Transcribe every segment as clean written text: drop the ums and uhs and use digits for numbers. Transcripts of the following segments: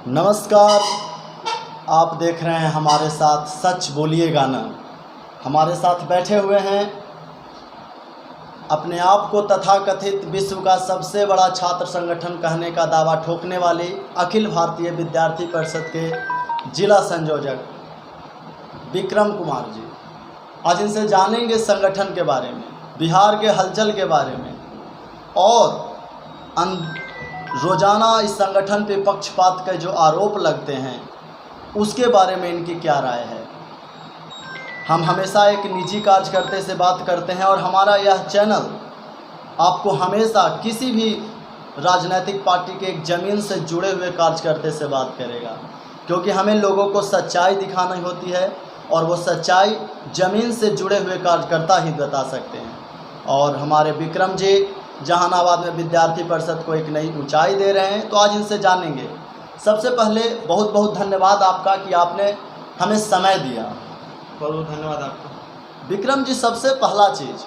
नमस्कार। आप देख रहे हैं हमारे साथ सच बोलिए गाना। हमारे साथ बैठे हुए हैं अपने आप को तथाकथित विश्व का सबसे बड़ा छात्र संगठन कहने का दावा ठोकने वाली अखिल भारतीय विद्यार्थी परिषद के जिला संयोजक विक्रम कुमार जी। आज इनसे जानेंगे संगठन के बारे में, बिहार के हलचल के बारे में और रोज़ाना इस संगठन पे पक्षपात के जो आरोप लगते हैं उसके बारे में इनकी क्या राय है। हम हमेशा एक निजी कार्यकर्ता से बात करते हैं और हमारा यह चैनल आपको हमेशा किसी भी राजनीतिक पार्टी के एक ज़मीन से जुड़े हुए कार्यकर्ता से बात करेगा, क्योंकि हमें लोगों को सच्चाई दिखानी होती है और वो सच्चाई ज़मीन से जुड़े हुए कार्यकर्ता ही बता सकते हैं। और हमारे विक्रम जी जहानाबाद में विद्यार्थी परिषद को एक नई ऊंचाई दे रहे हैं, तो आज इनसे जानेंगे। सबसे पहले बहुत बहुत धन्यवाद आपका कि आपने हमें समय दिया। बहुत बहुत धन्यवाद आपका। विक्रम जी, सबसे पहला चीज़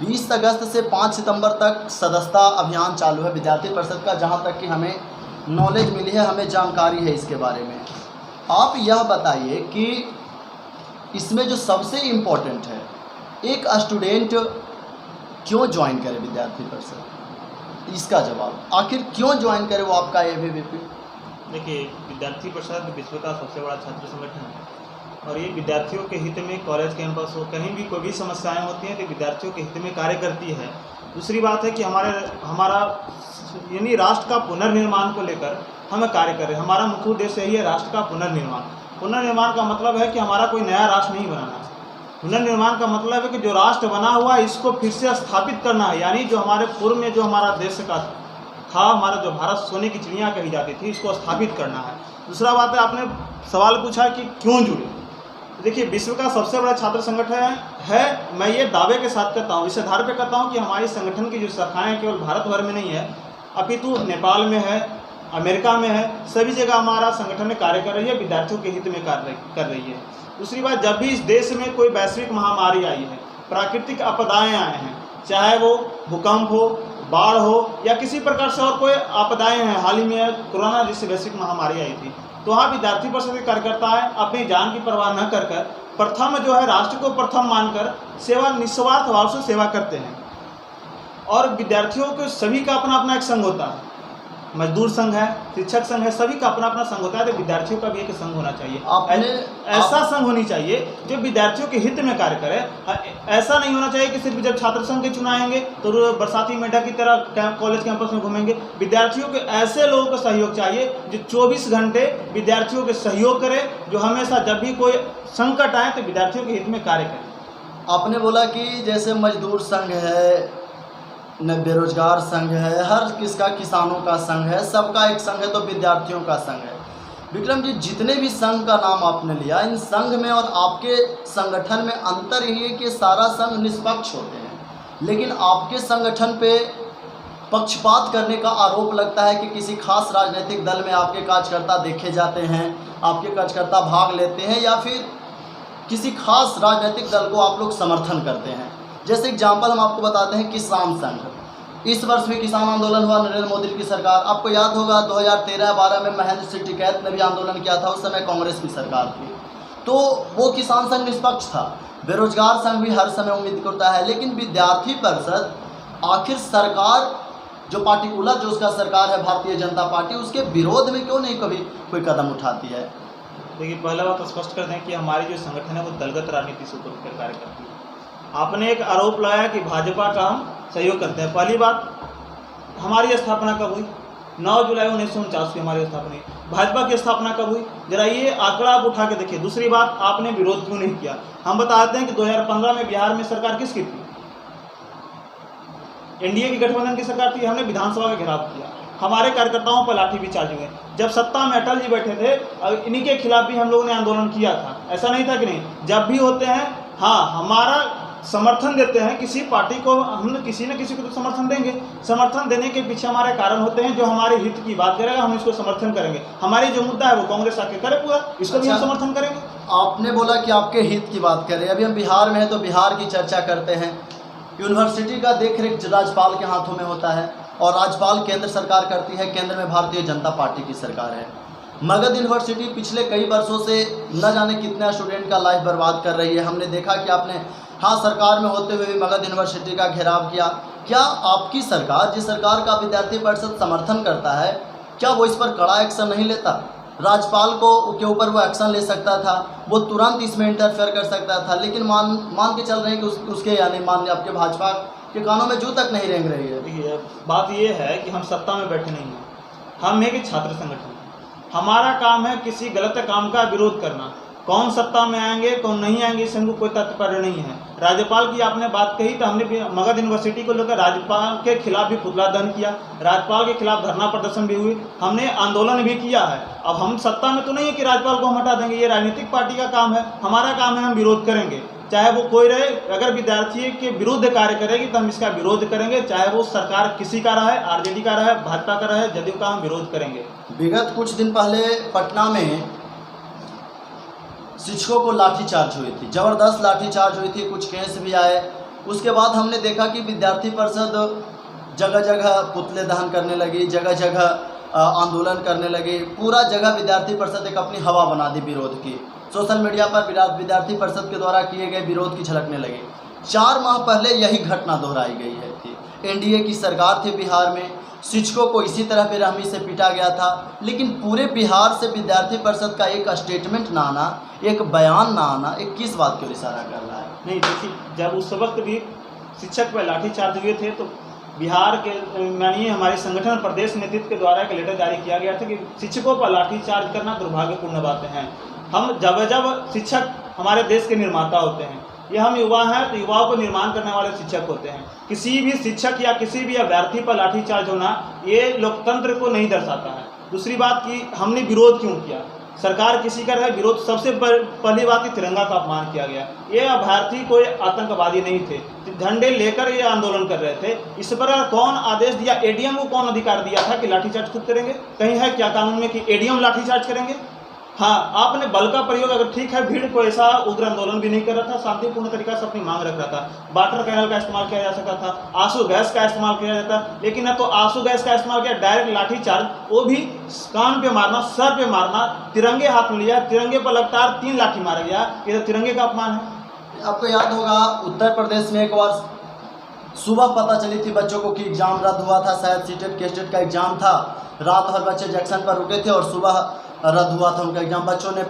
20 अगस्त से 5 सितंबर तक सदस्यता अभियान चालू है विद्यार्थी परिषद का, जहां तक कि हमें नॉलेज मिली है, हमें जानकारी है इसके बारे में। आप यह बताइए कि इसमें जो सबसे इम्पोर्टेंट है, एक स्टूडेंट क्यों ज्वाइन करे विद्यार्थी परिषद, इसका जवाब आखिर क्यों ज्वाइन करे वो आपका एबीवीपी। देखिए, विद्यार्थी परिषद विश्व का सबसे बड़ा छात्र संगठन है और ये विद्यार्थियों के हित में कॉलेज कैंपस हो, कहीं भी कोई भी समस्याएं होती हैं तो विद्यार्थियों के हित में कार्य करती है। दूसरी बात है कि हमारा यानी राष्ट्र का पुनर्निर्माण को लेकर हम कार्य कर रहे हैं। हमारा मुख्य उद्देश्य यही है, राष्ट्र का पुनर्निर्माण। पुनर्निर्माण का मतलब है कि हमारा कोई नया राष्ट्र नहीं बनाना है। पुनर्निर्माण का मतलब है कि जो राष्ट्र बना हुआ है इसको फिर से स्थापित करना है, यानी जो हमारे पूर्व में जो हमारा देश का था, हमारा जो भारत सोने की चिड़िया कही जाती थी, इसको स्थापित करना है। दूसरा बात है, आपने सवाल पूछा कि क्यों जुड़े। देखिए, विश्व का सबसे बड़ा छात्र संगठन है, मैं ये दावे के साथ कहता हूँ, इस आधार पर कहता हूँ कि हमारे संगठन की जो शाखाएँ केवल भारत भर में नहीं है, अपितु नेपाल में है, अमेरिका में है, सभी जगह हमारा संगठन कार्य कर रही है, विद्यार्थियों के हित में कार्य कर रही है। दूसरी बात, जब भी इस देश में कोई वैश्विक महामारी आई है, प्राकृतिक आपदाएं आए हैं, चाहे वो भूकंप हो, बाढ़ हो या किसी प्रकार से और कोई आपदाएं हैं, हाल ही में कोरोना जैसी वैश्विक महामारी आई थी, तो वहाँ विद्यार्थी परिषद के कार्यकर्ता है अपनी जान की परवाह न कर प्रथम जो है राष्ट्र को प्रथम मानकर सेवा निस्वार्थ भाव से सेवा करते हैं। और विद्यार्थियों के सभी का अपना अपना एक संघ होता है, मजदूर संघ है, शिक्षक संघ है, सभी का अपना अपना संघ होता है, तो विद्यार्थियों का भी एक संघ होना चाहिए। ऐसा संघ होनी चाहिए जो विद्यार्थियों के हित में कार्य करे। ऐसा नहीं होना चाहिए कि सिर्फ जब छात्र संघ के चुनाएंगे तो बरसाती मेढक की तरह कॉलेज कैंपस में घूमेंगे। विद्यार्थियों के ऐसे लोगों का सहयोग चाहिए जो 24 घंटे विद्यार्थियों के सहयोग करे, जो हमेशा जब भी कोई संकट आए तो विद्यार्थियों के हित में कार्य करे। आपने बोला कि जैसे मजदूर संघ है, न बेरोजगार संघ है, हर किसका किसानों का संघ है, सबका एक संघ है, तो विद्यार्थियों का संघ है। विक्रम जी, जितने भी संघ का नाम आपने लिया, इन संघ में और आपके संगठन में अंतर यही है कि सारा संघ निष्पक्ष होते हैं, लेकिन आपके संगठन पे पक्षपात करने का आरोप लगता है कि किसी खास राजनीतिक दल में आपके कार्यकर्ता देखे जाते हैं, आपके कार्यकर्ता भाग लेते हैं, या फिर किसी खास राजनीतिक दल को आप लोग समर्थन करते हैं। जैसे एग्जाम्पल हम आपको बताते हैं, किसान संघ। इस वर्ष भी किसान आंदोलन हुआ, नरेंद्र मोदी की सरकार, आपको याद होगा 2013-12 में महेंद्र सिंह टिकैत ने भी आंदोलन किया था, उस समय कांग्रेस की सरकार थी, तो वो किसान संघ निष्पक्ष था। बेरोजगार संघ भी हर समय उम्मीद करता है, लेकिन विद्यार्थी परिषद आखिर सरकार जो पार्टिकुलर जो उसका सरकार है भारतीय जनता पार्टी, उसके विरोध में क्यों नहीं कभी कोई कदम उठाती है। देखिए, पहला बात स्पष्ट कर दें कि हमारी जो संगठन है वो दलगत राजनीति से उतर कार्य करती है। आपने एक आरोप लगाया कि भाजपा का हम सहयोग करते हैं। पहली बात, हमारी स्थापना कब हुई? 9 जुलाई 1949 की हमारी स्थापना हुई। भाजपा की स्थापना कब हुई? जरा ये आंकड़ा आप उठा के देखिए। दूसरी बात, आपने विरोध क्यों नहीं किया? हम बताते हैं कि 2015 में बिहार में सरकार किसकी थी? एनडीए की गठबंधन की सरकार थी। हमने विधानसभा का घेराव किया, हमारे कार्यकर्ताओं पर लाठी भी चार्ज हुए। जब सत्ता में अटल जी बैठे थे, इन्हीं के खिलाफ भी हम लोगों ने आंदोलन किया था। ऐसा नहीं था कि नहीं, जब भी होते हैं, हाँ, हमारा समर्थन देते हैं किसी पार्टी को, हम किसी न किसी को तो समर्थन देंगे। समर्थन देने के पीछे हमारे कारण होते हैं, जो हमारे हित की बात करेगा हम इसको समर्थन करेंगे। हमारी जो मुद्दा है वो कांग्रेस आके करे पूरा, इसको भी हम समर्थन करेंगे। आपने बोला कि आपके हित की बात करें, अभी हम बिहार में हैं तो बिहार की चर्चा करते हैं। यूनिवर्सिटी का देखरेख राज्यपाल के हाथों में होता है, और राज्यपाल केंद्र सरकार करती है, केंद्र में भारतीय जनता पार्टी की सरकार है। मगध यूनिवर्सिटी पिछले कई वर्षों से न जाने कितने स्टूडेंट का लाइफ बर्बाद कर रही है। हमने देखा कि आपने सरकार में होते हुए भी मगध यूनिवर्सिटी का घेराव किया। क्या आपकी सरकार, जिस सरकार का विद्यार्थी परिषद समर्थन करता है, क्या वो इस पर कड़ा एक्शन नहीं लेता? राज्यपाल को के ऊपर वो एक्शन ले सकता था, वो तुरंत इसमें इंटरफेयर कर सकता था, लेकिन मान के चल रहे हैं कि उसके यानी माननीय आपके भाजपा के कानों में जू तक नहीं रेंग रही है। देखिए, बात ये है कि हम सत्ता में बैठे नहीं हैं, हम एक छात्र संगठन। हमारा काम है किसी गलत काम का विरोध करना। कौन सत्ता में आएंगे कौन नहीं आएंगे इससे हमको कोई तात्पर्य नहीं है। राज्यपाल की आपने बात कही तो हमने भी मगध यूनिवर्सिटी को लेकर राज्यपाल के खिलाफ भी पुतला दहन किया, राज्यपाल के खिलाफ धरना प्रदर्शन भी हुई, हमने आंदोलन भी किया है। अब हम सत्ता में तो नहीं है कि राज्यपाल को हम हटा देंगे, ये राजनीतिक पार्टी का काम है। हमारा काम है हम विरोध करेंगे, चाहे वो कोई रहे। अगर विद्यार्थी के विरुद्ध कार्य करेगी तो हम इसका विरोध करेंगे, चाहे वो सरकार किसी का रहे, आरजेडी का रहे, भाजपा का रहे, जदयू का, हम विरोध करेंगे। विगत कुछ दिन पहले पटना में शिक्षकों को लाठीचार्ज हुई थी, ज़बरदस्त लाठीचार्ज हुई थी, कुछ केस भी आए। उसके बाद हमने देखा कि विद्यार्थी परिषद जगह जगह पुतले दहन करने लगी, जगह जगह आंदोलन करने लगी। पूरा जगह विद्यार्थी परिषद एक अपनी हवा बना दी विरोध की। सोशल मीडिया पर विद्यार्थी परिषद के द्वारा किए गए विरोध की झलकने लगी। 4 माह पहले यही घटना दोहराई गई है थी। एनडीए की सरकार थी बिहार में, शिक्षकों को इसी तरह बेरहमी से पीटा गया था, लेकिन पूरे बिहार से विद्यार्थी परिषद का एक स्टेटमेंट ना आना, एक बयान ना आना, एक किस बात को इशारा कर रहा है? नहीं, देखिए, जब उस वक्त भी शिक्षक पर लाठीचार्ज हुए थे तो बिहार के माननीय हमारे संगठन प्रदेश नेतृत्व के द्वारा एक लेटर जारी किया गया था कि शिक्षकों पर लाठीचार्ज करना दुर्भाग्यपूर्ण बातें हैं। हम जब शिक्षक हमारे देश के निर्माता होते हैं, ये हम युवा हैं तो युवाओं को निर्माण करने वाले शिक्षक होते हैं। किसी भी शिक्षक या किसी भी अभ्यर्थी पर लाठीचार्ज होना ये लोकतंत्र को नहीं दर्शाता है। दूसरी बात कि हमने विरोध क्यों किया, सरकार किसी का रहे विरोध, सबसे पहली बात कि तिरंगा का अपमान किया गया। ये अभ्यर्थी कोई आतंकवादी नहीं थे, झंडे लेकर ये आंदोलन कर रहे थे। इस पर कौन आदेश दिया, एडीएम को कौन अधिकार दिया था कि लाठीचार्ज खुद करेंगे? कहीं है क्या कानून में कि एडीएम लाठीचार्ज करेंगे? हाँ, आपने बल का प्रयोग, अगर ठीक है, भीड़ को ऐसा उग्र आंदोलन भी नहीं कर रहा था, शांतिपूर्ण तरीका से अपनी मांग रख रहा था। वाटर कैनल का इस्तेमाल किया जा सकता था, आंसू गैस का इस्तेमाल किया जाता, लेकिन न तो आंसू गैस का इस्तेमाल किया, डायरेक्ट लाठीचार्ज, वो भी कान पे मारना, सर पे मारना, तिरंगे हाथ में लिया, तिरंगे पर लगातार 3 लाठी मारा गया। ये तो तिरंगे का अपमान है। आपको याद होगा उत्तर प्रदेश में एक बार सुबह पता चली थी बच्चों को कि एग्जाम रद्द हुआ था, शायद सीटेट केस्टेट का एग्जाम था। रात भर बच्चे जंक्शन पर रुके थे और सुबह रद्द हुआ था उनका एग्जाम। बच्चों ने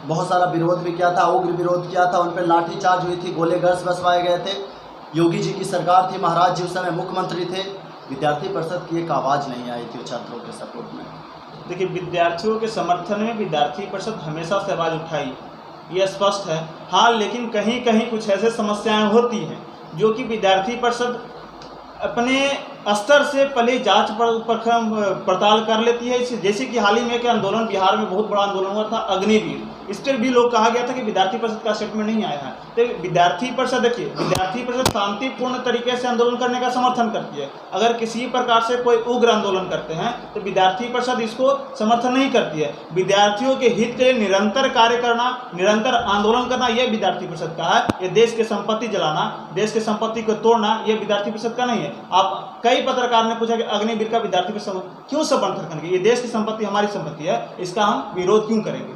बहुत सारा विरोध भी किया था, उग्र विरोध किया था, उन पर लाठीचार्ज हुई थी, गोले गैस बसवाए गए थे। योगी जी की सरकार थी, महाराज जी उस समय मुख्यमंत्री थे। विद्यार्थी परिषद की एक आवाज़ नहीं आई थी छात्रों के सपोर्ट में। देखिए, विद्यार्थियों के समर्थन में विद्यार्थी परिषद हमेशा से आवाज़ उठाई, ये स्पष्ट है। हाँ, लेकिन कहीं कहीं कुछ ऐसे समस्याएं होती हैं जो कि विद्यार्थी परिषद अपने स्तर से पहले जांच पड़ताल कर लेती है। जैसे कि हाल ही में एक आंदोलन बिहार में बहुत बड़ा आंदोलन हुआ था, अग्निवीर, इस पर भी लोग कहा गया था कि विद्यार्थी परिषद का स्टेटमेंट नहीं आया है। तो विद्यार्थी परिषद, देखिए, विद्यार्थी परिषद शांतिपूर्ण तरीके से आंदोलन करने का समर्थन करती है। अगर किसी प्रकार से कोई उग्र आंदोलन करते हैं तो विद्यार्थी परिषद इसको समर्थन नहीं करती है। विद्यार्थियों के हित के लिए निरंतर कार्य करना, निरंतर आंदोलन करना, यह विद्यार्थी परिषद का है। ये देश की संपत्ति जलाना, देश की संपत्ति को तोड़ना, यह विद्यार्थी परिषद का नहीं है। आप कई पत्रकार ने पूछा कि अग्निवीर का विद्यार्थी परिषद क्यों समर्थन करेंगे? ये देश की संपत्ति, हमारी संपत्ति है, इसका हम विरोध क्यों करेंगे?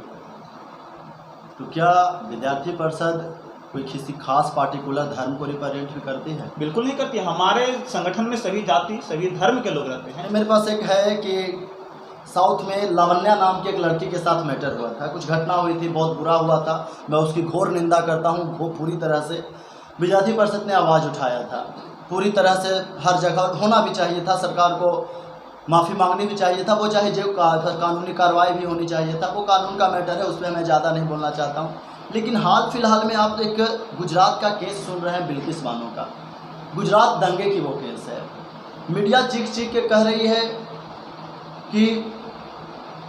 तो क्या विद्यार्थी परिषद कोई किसी खास पार्टिकुलर धर्म को रिप्रेजेंट भी करती है? बिल्कुल नहीं करती। हमारे संगठन में सभी जाति, सभी धर्म के लोग रहते हैं। मेरे पास एक है कि साउथ में लावण्या नाम की एक लड़की के साथ मैटर हुआ था, कुछ घटना हुई थी, बहुत बुरा हुआ था। मैं उसकी घोर निंदा करता हूँ। वो पूरी तरह से विद्यार्थी परिषद ने आवाज़ उठाया था, पूरी तरह से हर जगह होना भी चाहिए था, सरकार को माफ़ी मांगनी भी चाहिए था, वो चाहे जो कानूनी कार्रवाई भी होनी चाहिए था। वो कानून का मैटर है, उस पर मैं ज़्यादा नहीं बोलना चाहता हूँ। लेकिन हाल फिलहाल में आप एक गुजरात का केस सुन रहे हैं, बिल्किस बानो का। गुजरात दंगे की वो केस है। मीडिया चीख चीख के कह रही है कि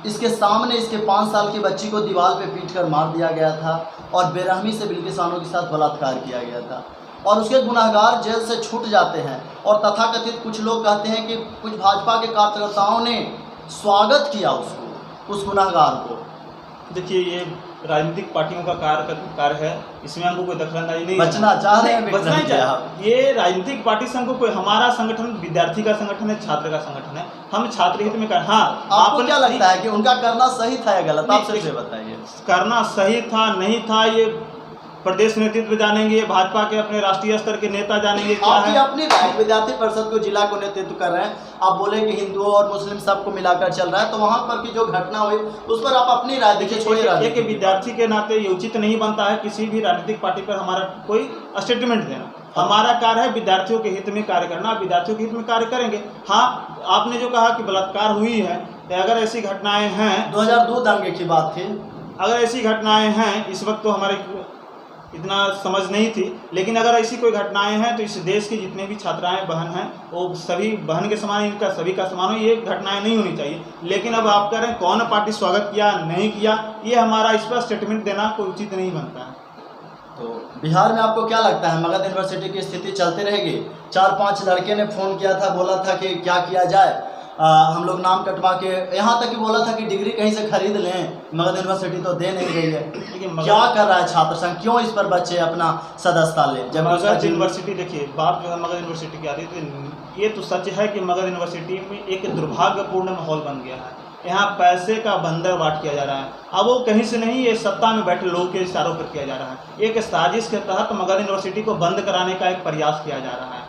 इसके सामने इसके 5 साल की बच्ची को दीवार पे पीट कर मार दिया गया था और बेरहमी से बिल्किस बानो के साथ बलात्कार किया गया था, और उसके गुनहगार जेल से छूट जाते हैं। और तथाकथित कुछ लोग कहते हैं कि कुछ भाजपा के कार्यकर्ताओं ने स्वागत किया उसको, उस गुनहगार को। देखिए, ये राजनीतिक पार्टियों का कार्य है, इसमें हमको कोई दखलंदाजी नहीं बचना चाह रहे हैं बचना ही विक्रम जी आप। चाहिए। ये राजनीतिक पार्टी से हमको कोई, हमारा संगठन विद्यार्थी का संगठन है, छात्र का संगठन है, हम छात्र हित में कर। हाँ, आपको क्या लगता है कि उनका करना सही था या गलत? आप नहीं, सबसे बताइए। करना सही था नहीं था ये प्रदेश नेतृत्व जानेंगे, भाजपा के अपने राष्ट्रीय स्तर के नेता जानेंगे क्या आपकी है। अपनी राय, विद्यार्थी परिषद को जिला को नेतृत्व कर रहे हैं, आप बोले कि हिंदुओं और मुस्लिम सबको मिलाकर चल रहा है, तो वहां पर की जो घटना हुई उस पर आप अपनी राय देखिए, छोड़िए एक राजनीति। विद्यार्थी के नाते ये उचित नहीं बनता है किसी भी राजनीतिक पार्टी पर हमारा कोई स्टेटमेंट देना। हमारा कार्य है विद्यार्थियों के हित में कार्य करना, विद्यार्थियों के हित में कार्य करेंगे। हाँ, आपने जो कहा कि बलात्कार हुई है, तो अगर ऐसी घटनाएं हैं, 2002 दंगे की बात थी, अगर ऐसी घटनाएं हैं, इस वक्त तो हमारे इतना समझ नहीं थी, लेकिन अगर ऐसी कोई घटनाएं हैं तो इस देश की जितने भी छात्राएं बहन हैं वो सभी बहन के समान, इनका सभी का समान हो, ये घटनाएं नहीं होनी चाहिए। लेकिन अब आप कह रहे हैं कौन पार्टी स्वागत किया नहीं किया, ये हमारा इस पर स्टेटमेंट देना कोई उचित नहीं बनता है। तो बिहार में आपको क्या लगता है मगध यूनिवर्सिटी की स्थिति चलती रहेगी? 4-5 लड़के ने फ़ोन किया था, बोला था कि क्या किया जाए, हम लोग नाम कटवा के, यहाँ तक कि बोला था कि डिग्री कहीं से खरीद लें, मगध यूनिवर्सिटी तो दे नहीं रही है। क्या कर रहा है छात्र संघ, क्यों इस पर बच्चे अपना सदस्यता लें? जब मगध यूनिवर्सिटी, देखिए बात जो है मगध यूनिवर्सिटी की आती है, तो ये तो सच है कि मगध यूनिवर्सिटी में एक दुर्भाग्यपूर्ण माहौल बन गया है। यहाँ पैसे का बंदर बांट किया जा रहा है। अब वो कहीं से नहीं, ये सत्ता में बैठे लोगों के इशारों पर किया जा रहा है। एक साजिश के तहत मगध यूनिवर्सिटी को बंद कराने का एक प्रयास किया जा रहा है।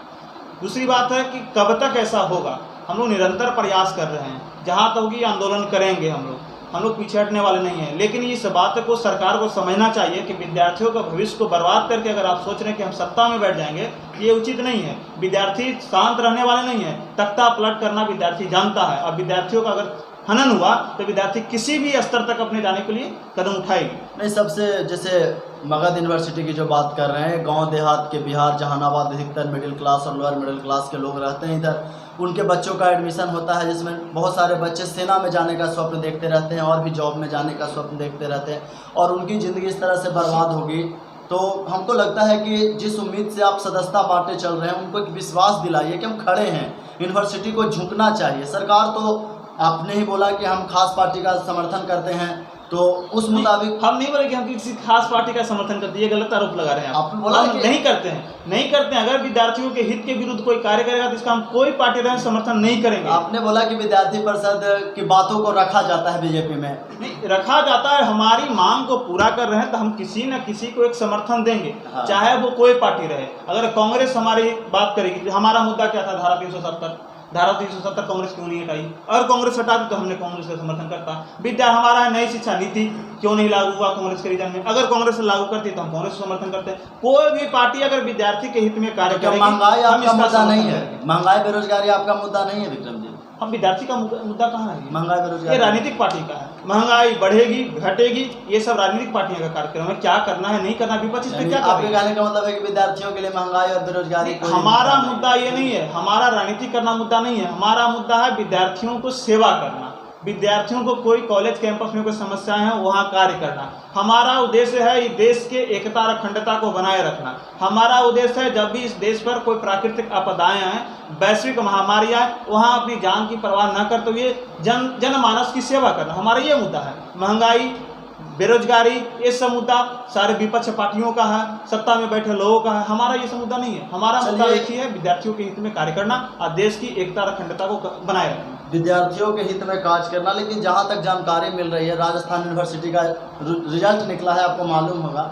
दूसरी बात है कि कब तक ऐसा होगा, हम लोग निरंतर प्रयास कर रहे हैं, जहाँ तक होगी आंदोलन करेंगे हम लोग पीछे हटने वाले नहीं हैं। लेकिन इस बात को सरकार को समझना चाहिए कि विद्यार्थियों का भविष्य को बर्बाद करके अगर आप सोच रहे हैं कि हम सत्ता में बैठ जाएंगे, ये उचित नहीं है। विद्यार्थी शांत रहने वाले नहीं है, तख्ता पलट करना विद्यार्थी जानता है। अब विद्यार्थियों का अगर हनन हुआ तो विद्यार्थी किसी भी स्तर तक अपने जाने के लिए कदम उठाएगी। नहीं, सबसे जैसे मगध यूनिवर्सिटी की जो बात कर रहे हैं, गांव देहात के बिहार जहानाबाद अधिकतर मिडिल क्लास और लोअर मिडिल क्लास के लोग रहते हैं इधर, उनके बच्चों का एडमिशन होता है, जिसमें बहुत सारे बच्चे सेना में जाने का स्वप्न देखते रहते हैं और भी जॉब में जाने का स्वप्न देखते रहते हैं, और उनकी ज़िंदगी इस तरह से बर्बाद होगी। तो हमको लगता है कि जिस उम्मीद से आप सदस्यता बांटे चल रहे हैं, उनको एक विश्वास दिलाइए कि हम खड़े हैं, यूनिवर्सिटी को झुकना चाहिए। सरकार तो आपने ही बोला कि हम खास पार्टी का समर्थन करते हैं, तो उस मुताबिक हम नहीं बोले कि हम किसी खास पार्टी का समर्थन करते हैं, ये गलत आरोप लगा रहे हैं आप। आपने बोला हम कि नहीं करते हैं। अगर विद्यार्थियों के हित के विरुद्ध कोई कार्य करेगा तो इसका हम कोई पार्टी रहे समर्थन नहीं करेंगे। आपने बोला कि विद्यार्थी परिषद की बातों को रखा जाता है बीजेपी में, नहीं रखा जाता है, हमारी मांग को पूरा कर रहे हैं तो हम किसी न किसी को एक समर्थन देंगे। हाँ। चाहे वो कोई पार्टी रहे। अगर कांग्रेस हमारी बात करेगी, हमारा मुद्दा क्या था, धारा 370 कांग्रेस क्यों नहीं हटाई? अगर कांग्रेस हटा दी तो हमने कांग्रेस का समर्थन करता। हमारा है नई शिक्षा नीति क्यों नहीं लागू हुआ कांग्रेस के रीजन में, अगर कांग्रेस लागू करती तो हम कांग्रेस का समर्थन करते हैं। कोई भी पार्टी अगर विद्यार्थी के हित में कार्य करेगी, महंगाई हम आपका इसका मुद्दा नहीं समर्थन है, करेंगे। महंगाई बेरोजगारी आपका मुद्दा नहीं है विक्रम जी? हम विद्यार्थी का मुद्दा कहाँ है? महंगाई ये बेरोजगारी राजनीतिक पार्टी का है। महंगाई बढ़ेगी घटेगी, ये सब राजनीतिक पार्टियों का कार्यक्रम है। क्या करना है नहीं करना, विपक्ष इस पे क्या आपके करेगा? कहने का मतलब है कि विद्यार्थियों के लिए महंगाई और बेरोजगारी कोई हमारा मुद्दा ये नहीं है, हमारा राजनीति करना मुद्दा नहीं है। हमारा मुद्दा है विद्यार्थियों को सेवा करना, विद्यार्थियों को कोई कॉलेज कैंपस में कोई समस्याएं हैं वहाँ कार्य करना। हमारा उद्देश्य है इस देश के एकता और अखंडता को बनाए रखना। हमारा उद्देश्य है जब भी इस देश पर कोई प्राकृतिक आपदाएं आए, वैश्विक महामारी आए, वहाँ अपनी जान की परवाह न करते हुए जनमानस की सेवा करना, हमारा ये मुद्दा है। महंगाई बेरोजगारी ये सब मुद्दा सारे विपक्ष पार्टियों का है, सत्ता में बैठे लोगों का है। हमारा ये सब मुद्दा नहीं है। हमारा मुद्दा एक ही है, विद्यार्थियों के हित में कार्य करना और देश की एकता और अखंडता को बनाए रखना, विद्यार्थियों के हित में कार्य करना। लेकिन जहाँ तक जानकारी मिल रही है, राजस्थान यूनिवर्सिटी का रिजल्ट निकला है, आपको मालूम होगा,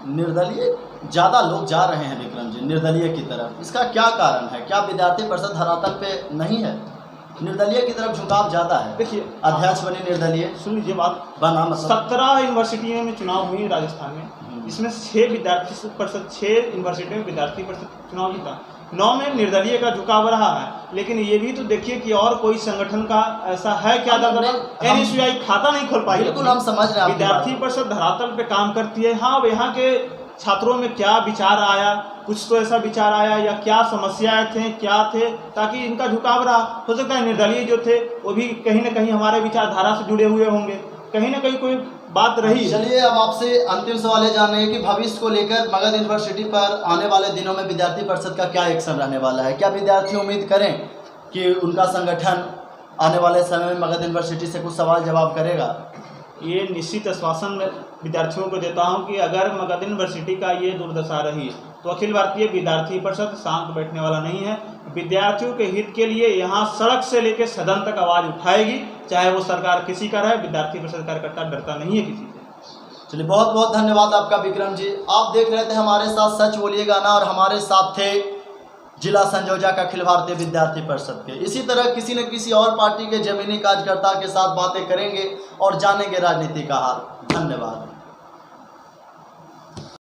निर्दलीय ज़्यादा लोग जा रहे हैं विक्रम जी निर्दलीय की तरफ। इसका क्या कारण है? क्या विद्यार्थी परिषद धरातल पे नहीं है? निर्दलीय की तरफ झुकाव ज़्यादा है। देखिए अध्यक्ष बने निर्दलीय, सुन लीजिए बात, बना मतलब 17 यूनिवर्सिटियों में चुनाव हुई राजस्थान में, इसमें 6 विद्यार्थी परिषद, 6 यूनिवर्सिटियों में विद्यार्थी परिषद चुनाव जीता, 9 में निर्दलीय का झुकाव रहा है। लेकिन ये भी तो देखिए कि और कोई संगठन का ऐसा है क्या NSUI खाता नहीं खोल पाई। बिल्कुल हम समझ रहे हैं। विद्यार्थी परिषद धरातल पे काम करती है। हाँ, यहाँ के छात्रों में क्या विचार आया, कुछ तो ऐसा विचार आया या क्या समस्याएं थे, क्या थे, ताकि इनका झुकाव रहा। हो सकता है निर्दलीय जो थे वो भी कहीं ना कहीं हमारे विचारधारा से जुड़े हुए होंगे, कहीं ना कहीं कोई बात रही। चलिए अब आपसे अंतिम सवाल ये जाने कि भविष्य को लेकर मगध यूनिवर्सिटी पर आने वाले दिनों में विद्यार्थी परिषद का क्या एक्शन रहने वाला है? क्या विद्यार्थी उम्मीद करें कि उनका संगठन आने वाले समय में मगध यूनिवर्सिटी से कुछ सवाल जवाब करेगा? ये निश्चित आश्वासन मैं विद्यार्थियों को देता हूं कि अगर मगध यूनिवर्सिटी का ये दुर्दशा रही तो अखिल भारतीय विद्यार्थी परिषद शांत बैठने वाला नहीं है। विद्यार्थियों के हित के लिए यहाँ सड़क से लेकर सदन तक आवाज़ उठाएगी, चाहे वो सरकार किसी का रहे। विद्यार्थी परिषद कार्यकर्ता डरता नहीं है किसी से। चलिए, बहुत बहुत धन्यवाद आपका विक्रम जी। आप देख रहे थे हमारे साथ सच बोलिएगा ना, और हमारे साथ थे जिला संयोजक अखिल भारतीय विद्यार्थी परिषद के। इसी तरह किसी न किसी और पार्टी के जमीनी कार्यकर्ता के साथ बातें करेंगे और जानेंगे राजनीति का हाल। धन्यवाद।